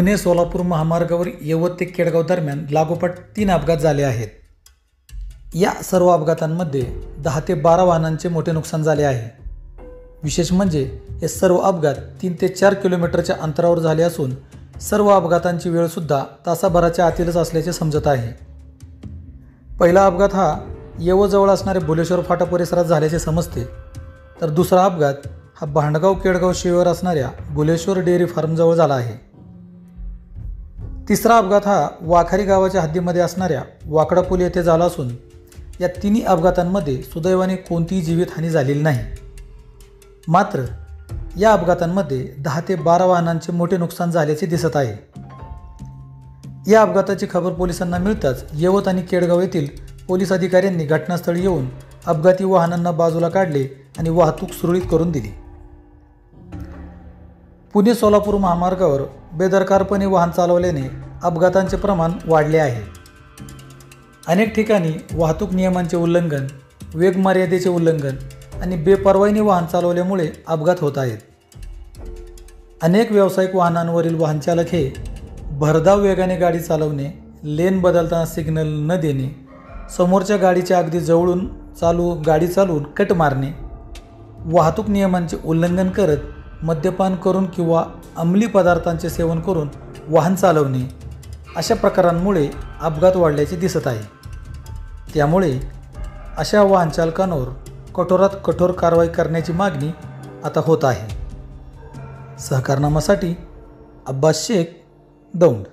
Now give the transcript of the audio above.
पुणे सोलापूर महामार्गावर यवत ते केडगाव दरम्यान लागोपाठ 3 अपघात झाले आहेत। या सर्व अपघातांमध्ये 10 ते 12 वाहनांचे मोठे नुकसान झाले आहे। विशेष म्हणजे हे सर्व अपघात 3 ते 4 किलोमीटरच्या अंतरावर झाले असून सर्व अपघातांची वेळ सुद्धा तासाभराच्या आतीलच असल्याचे समजत आहे। पहिला अपघात हा यवतजवळ असणाऱ्या भुलेश्वर फाटा परिसरात झाल्याचे समजते, तर दुसरा अपघात हा भांडगाव केडगाव शिवेवर असणाऱ्या भुलेश्वर डेअरी फार्मजवळ झाला आहे। तिसरा अपघात हा वाखारी गावाच्या हद्दीमध्ये असणाऱ्या वाकडा पूल येथे झाला असून या तिन्ही अपघातांमध्ये सुदैवाने कोणतीही जीवितहानी झालेली नाही। मात्र या अपघातांमध्ये 10 ते 12 वाहनांचे मोठे नुकसान झाल्याचे दिसत आहे। या अपघाताची खबर पोलिसांना मिळताच यवत आणि केडगाव येथील पोलीस अधिकाऱ्यांनी घटनास्थळी येऊन अपघाती वाहनांना बाजूला काढले आणि वाहतूक सुरळीत करून दिली। पुणे सोलापूर महामार्गावर बेदरकारपणे वाहन चालवल्याने अपघातांचे प्रमाण वाढले आहे। अनेक ठिकाणी वाहतूक नियमांचे उल्लंघन, वेग मर्यादेचे उल्लंघन आणि बेपर्वाईने वाहन चालवल्यामुळे अपघात होत आहेत। अनेक व्यावसायिक वाहनांवरील वाहनचालक हे भरधाव वेगाने गाडी चालवणे, लेन बदलताना सिग्नल न देणे, समोरच्या गाडीच्या अगदी जवळून गाडी चालवून कट मारणे, वाहतूक नियमांचे उल्लंघन करत मद्यपान करून किंवा अंमली पदार्थांचे सेवन करून वाहन चालवणे अशा प्रकारांमुळे अपघात वाढल्याचे दिसत आहे। त्यामुळे अशा वाहन चालकांवर कठोरात कठोर कारवाई करण्याची मागणी आता होत आहे। सहकारनामासाठी अब्बास शेख, दौंड।